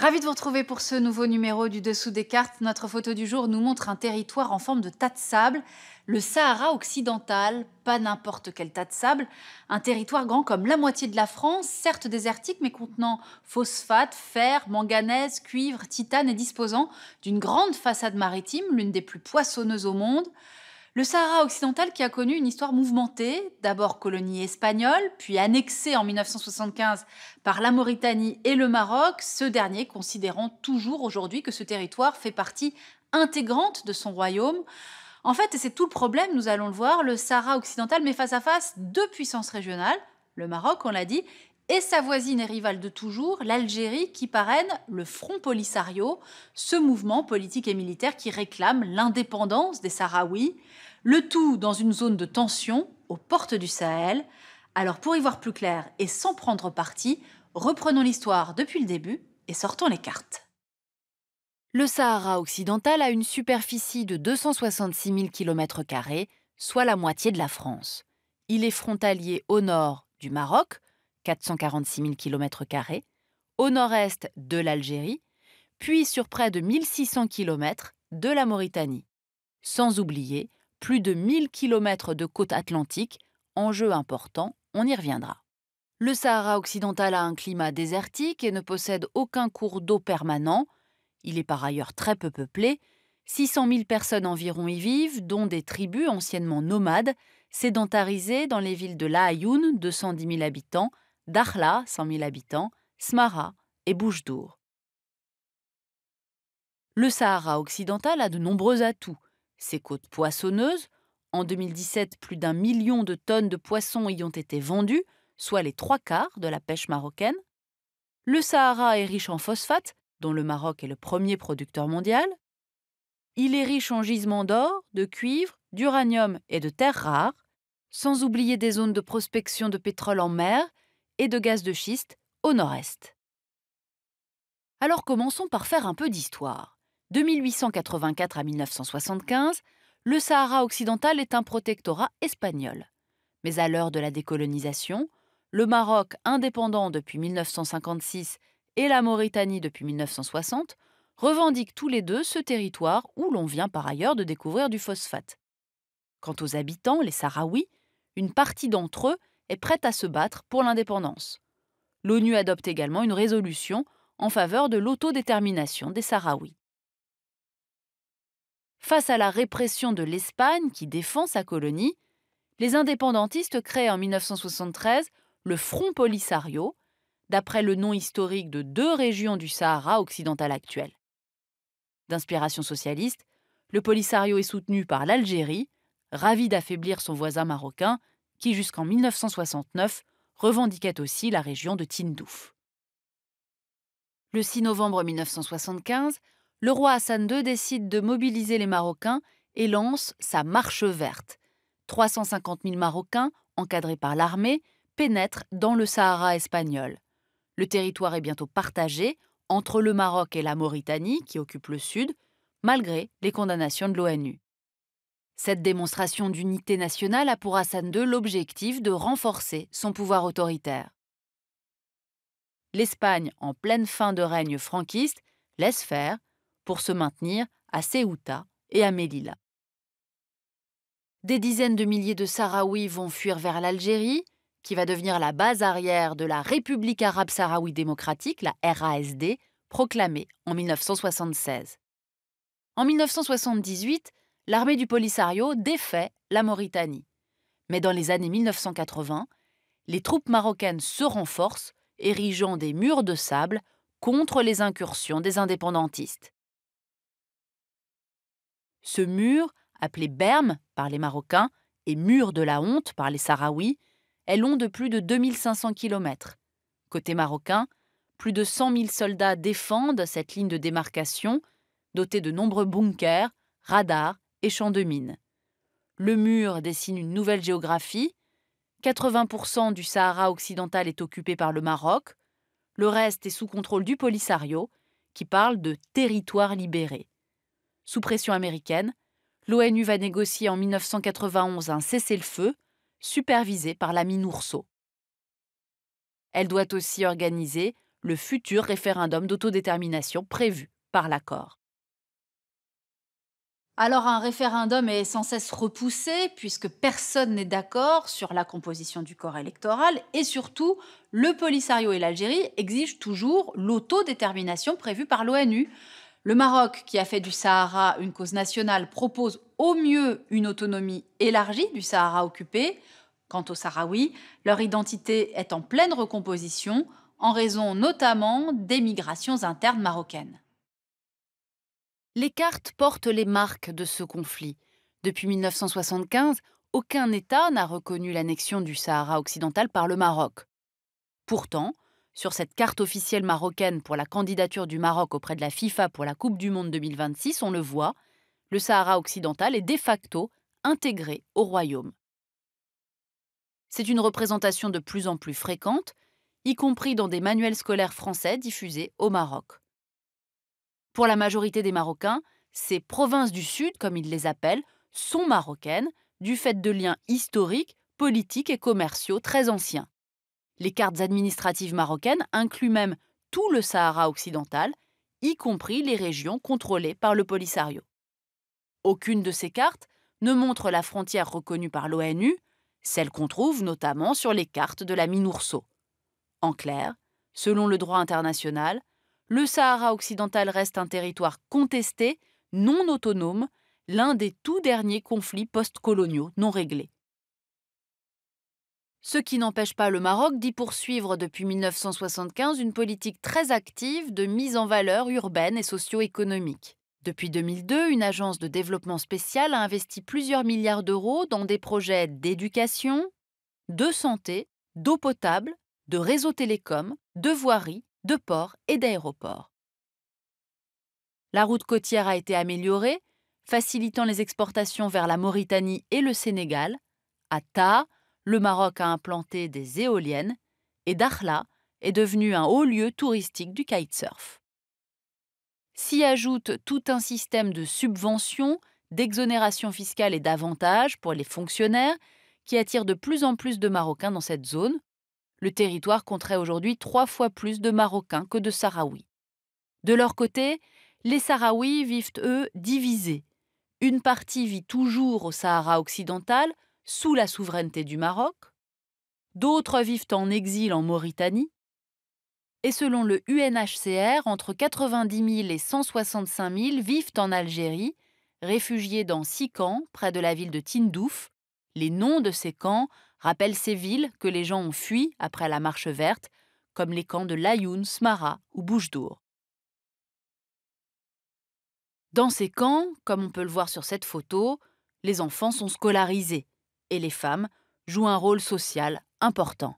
Ravi de vous retrouver pour ce nouveau numéro du Dessous des cartes. Notre photo du jour nous montre un territoire en forme de tas de sable, le Sahara occidental, pas n'importe quel tas de sable, un territoire grand comme la moitié de la France, certes désertique mais contenant phosphate, fer, manganèse, cuivre, titane et disposant d'une grande façade maritime, l'une des plus poissonneuses au monde. Le Sahara occidental qui a connu une histoire mouvementée, d'abord colonie espagnole, puis annexée en 1975 par la Mauritanie et le Maroc, ce dernier considérant toujours aujourd'hui que ce territoire fait partie intégrante de son royaume. En fait, et c'est tout le problème, nous allons le voir, le Sahara occidental met face à face deux puissances régionales, le Maroc, on l'a dit, et sa voisine et rivale de toujours, l'Algérie, qui parraine le Front Polisario, ce mouvement politique et militaire qui réclame l'indépendance des Sahraouis, le tout dans une zone de tension aux portes du Sahel. Alors pour y voir plus clair et sans prendre parti, reprenons l'histoire depuis le début et sortons les cartes. Le Sahara occidental a une superficie de 266 000 km², soit la moitié de la France. Il est frontalier au nord du Maroc, 446 000 km², au nord-est de l'Algérie, puis sur près de 1600 km de la Mauritanie. Sans oublier plus de 1000 km de côte atlantique, enjeu important, on y reviendra. Le Sahara occidental a un climat désertique et ne possède aucun cours d'eau permanent. Il est par ailleurs très peu peuplé. 600 000 personnes environ y vivent, dont des tribus anciennement nomades, sédentarisées dans les villes de Laayoune, 210 000 habitants, Dakhla, 100 000 habitants, Smara et Boujdour. Le Sahara occidental a de nombreux atouts. Ses côtes poissonneuses, en 2017, plus d'1 million de tonnes de poissons y ont été vendues, soit les 3/4 de la pêche marocaine. Le Sahara est riche en phosphate, dont le Maroc est le premier producteur mondial. Il est riche en gisements d'or, de cuivre, d'uranium et de terres rares, sans oublier des zones de prospection de pétrole en mer et de gaz de schiste au nord-est. Alors commençons par faire un peu d'histoire. De 1884 à 1975, le Sahara occidental est un protectorat espagnol. Mais à l'heure de la décolonisation, le Maroc, indépendant depuis 1956, et la Mauritanie depuis 1960, revendiquent tous les deux ce territoire où l'on vient par ailleurs de découvrir du phosphate. Quant aux habitants, les Sahraouis, une partie d'entre eux est prête à se battre pour l'indépendance. L'ONU adopte également une résolution en faveur de l'autodétermination des Sahraouis. Face à la répression de l'Espagne qui défend sa colonie, les indépendantistes créent en 1973 le Front Polisario, d'après le nom historique de deux régions du Sahara occidental actuel. D'inspiration socialiste, le Polisario est soutenu par l'Algérie, ravie d'affaiblir son voisin marocain, qui jusqu'en 1969 revendiquait aussi la région de Tindouf. Le 6 novembre 1975, le roi Hassan II décide de mobiliser les Marocains et lance sa Marche verte. 350 000 Marocains, encadrés par l'armée, pénètrent dans le Sahara espagnol. Le territoire est bientôt partagé entre le Maroc et la Mauritanie, qui occupent le sud, malgré les condamnations de l'ONU. Cette démonstration d'unité nationale a pour Hassan II l'objectif de renforcer son pouvoir autoritaire. L'Espagne, en pleine fin de règne franquiste, laisse faire pour se maintenir à Ceuta et à Melilla. Des dizaines de milliers de Sahraouis vont fuir vers l'Algérie, qui va devenir la base arrière de la République arabe sahraoui démocratique, la RASD, proclamée en 1976. En 1978, l'armée du Polisario défait la Mauritanie. Mais dans les années 1980, les troupes marocaines se renforcent, érigeant des murs de sable contre les incursions des indépendantistes. Ce mur, appelé Berme par les Marocains et mur de la honte par les Sahraouis, est long de plus de 2500 km. Côté marocain, plus de 100 000 soldats défendent cette ligne de démarcation, dotée de nombreux bunkers, radars et champs de mines. Le mur dessine une nouvelle géographie. 80% du Sahara occidental est occupé par le Maroc. Le reste est sous contrôle du Polisario, qui parle de territoire libéré. Sous pression américaine, l'ONU va négocier en 1991 un cessez-le-feu, supervisé par la MINURSO. Elle doit aussi organiser le futur référendum d'autodétermination prévu par l'accord. Alors un référendum est sans cesse repoussé puisque personne n'est d'accord sur la composition du corps électoral et surtout, le Polisario et l'Algérie exigent toujours l'autodétermination prévue par l'ONU. Le Maroc, qui a fait du Sahara une cause nationale, propose au mieux une autonomie élargie du Sahara occupé. Quant aux Sahraouis, leur identité est en pleine recomposition en raison notamment des migrations internes marocaines. Les cartes portent les marques de ce conflit. Depuis 1975, aucun État n'a reconnu l'annexion du Sahara occidental par le Maroc. Pourtant, sur cette carte officielle marocaine pour la candidature du Maroc auprès de la FIFA pour la Coupe du Monde 2026, on le voit, le Sahara occidental est de facto intégré au royaume. C'est une représentation de plus en plus fréquente, y compris dans des manuels scolaires français diffusés au Maroc. Pour la majorité des Marocains, ces provinces du Sud, comme ils les appellent, sont marocaines du fait de liens historiques, politiques et commerciaux très anciens. Les cartes administratives marocaines incluent même tout le Sahara occidental, y compris les régions contrôlées par le Polisario. Aucune de ces cartes ne montre la frontière reconnue par l'ONU, celle qu'on trouve notamment sur les cartes de la MINURSO. En clair, selon le droit international, le Sahara occidental reste un territoire contesté, non autonome, l'un des tout derniers conflits post-coloniaux non réglés. Ce qui n'empêche pas le Maroc d'y poursuivre depuis 1975 une politique très active de mise en valeur urbaine et socio-économique. Depuis 2002, une agence de développement spécial a investi plusieurs milliards d'euros dans des projets d'éducation, de santé, d'eau potable, de réseaux télécoms, de voirie, de ports et d'aéroports. La route côtière a été améliorée, facilitant les exportations vers la Mauritanie et le Sénégal. À Taha, le Maroc a implanté des éoliennes et Dakhla est devenu un haut lieu touristique du kitesurf. S'y ajoute tout un système de subventions, d'exonération fiscale et d'avantages pour les fonctionnaires qui attire de plus en plus de Marocains dans cette zone. Le territoire compterait aujourd'hui 3 fois plus de Marocains que de Sahraouis. De leur côté, les Sahraouis vivent, eux, divisés. Une partie vit toujours au Sahara occidental, sous la souveraineté du Maroc. D'autres vivent en exil en Mauritanie. Et selon le UNHCR, entre 90 000 et 165 000 vivent en Algérie, réfugiés dans 6 camps près de la ville de Tindouf. Les noms de ces camps rappellent ces villes que les gens ont fui après la Marche verte, comme les camps de Layoun, Smara ou Boujdour. Dans ces camps, comme on peut le voir sur cette photo, les enfants sont scolarisés et les femmes jouent un rôle social important.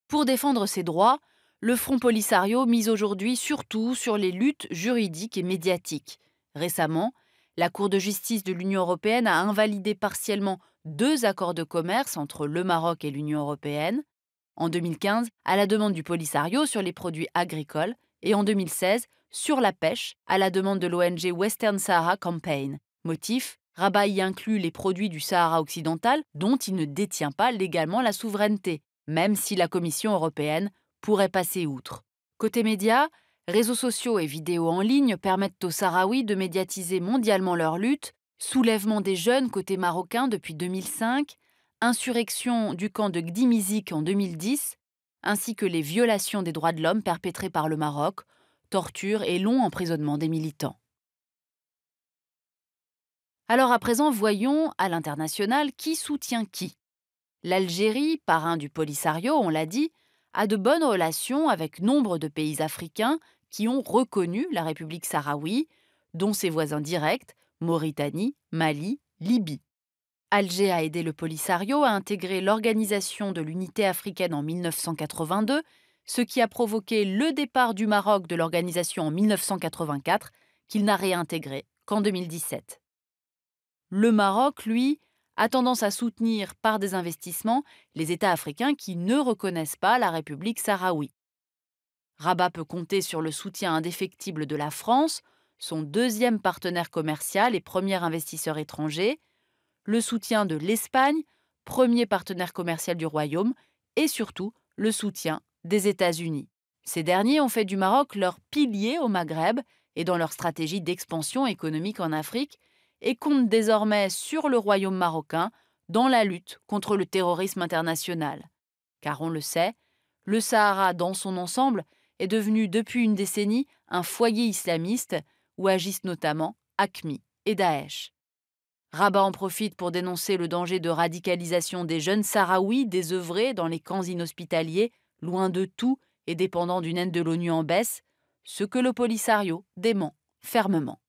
Pour défendre ses droits, le Front Polisario mise aujourd'hui surtout sur les luttes juridiques et médiatiques. Récemment, la Cour de justice de l'Union européenne a invalidé partiellement 2 accords de commerce entre le Maroc et l'Union européenne. En 2015, à la demande du Polisario sur les produits agricoles et en 2016, sur la pêche, à la demande de l'ONG Western Sahara Campaign. Motif, Rabat y inclut les produits du Sahara occidental dont il ne détient pas légalement la souveraineté, même si la Commission européenne pourrait passer outre. Côté médias, réseaux sociaux et vidéos en ligne permettent aux Sahraouis de médiatiser mondialement leur lutte, soulèvement des jeunes côté marocain depuis 2005, insurrection du camp de Gdimizik en 2010, ainsi que les violations des droits de l'homme perpétrées par le Maroc, torture et long emprisonnement des militants. Alors à présent, voyons à l'international qui soutient qui. L'Algérie, parrain du Polisario, on l'a dit, a de bonnes relations avec nombre de pays africains qui ont reconnu la République sahraoui, dont ses voisins directs, Mauritanie, Mali, Libye. Alger a aidé le Polisario à intégrer l'Organisation de l'Unité africaine en 1982, ce qui a provoqué le départ du Maroc de l'organisation en 1984, qu'il n'a réintégré qu'en 2017. Le Maroc, lui, a tendance à soutenir par des investissements les États africains qui ne reconnaissent pas la République sahraoui. Rabat peut compter sur le soutien indéfectible de la France, son 2e partenaire commercial et premier investisseur étranger, le soutien de l'Espagne, premier partenaire commercial du Royaume, et surtout le soutien des États-Unis. Ces derniers ont fait du Maroc leur pilier au Maghreb et dans leur stratégie d'expansion économique en Afrique et comptent désormais sur le royaume marocain dans la lutte contre le terrorisme international. Car on le sait, le Sahara dans son ensemble est devenu depuis une décennie un foyer islamiste où agissent notamment AQMI et Daesh. Rabat en profite pour dénoncer le danger de radicalisation des jeunes Sahraouis désœuvrés dans les camps inhospitaliers, loin de tout et dépendant d'une aide de l'ONU en baisse, ce que le Polisario dément fermement.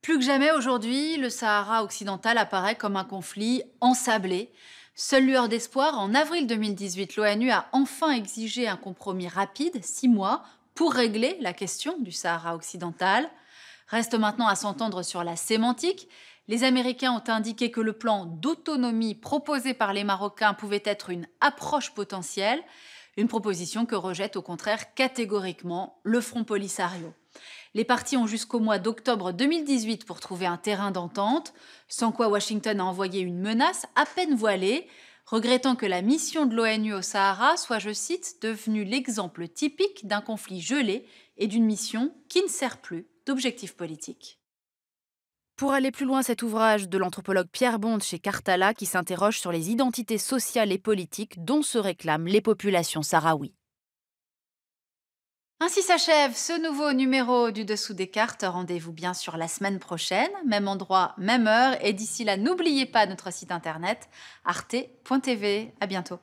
Plus que jamais aujourd'hui, le Sahara occidental apparaît comme un conflit ensablé. Seule lueur d'espoir, en avril 2018, l'ONU a enfin exigé un compromis rapide, 6 mois, pour régler la question du Sahara occidental. Reste maintenant à s'entendre sur la sémantique. Les Américains ont indiqué que le plan d'autonomie proposé par les Marocains pouvait être une approche potentielle, une proposition que rejette au contraire catégoriquement le Front Polisario. Les partis ont jusqu'au mois d'octobre 2018 pour trouver un terrain d'entente, sans quoi Washington a envoyé une menace à peine voilée, regrettant que la mission de l'ONU au Sahara soit, je cite, devenue l'exemple typique d'un conflit gelé et d'une mission qui ne sert plus d'objectif politique. Pour aller plus loin, cet ouvrage de l'anthropologue Pierre Bonde chez Cartala qui s'interroge sur les identités sociales et politiques dont se réclament les populations sahraouies. Ainsi s'achève ce nouveau numéro du Dessous des cartes. Rendez-vous bien sûr la semaine prochaine, même endroit, même heure. Et d'ici là, n'oubliez pas notre site internet arte.tv. À bientôt.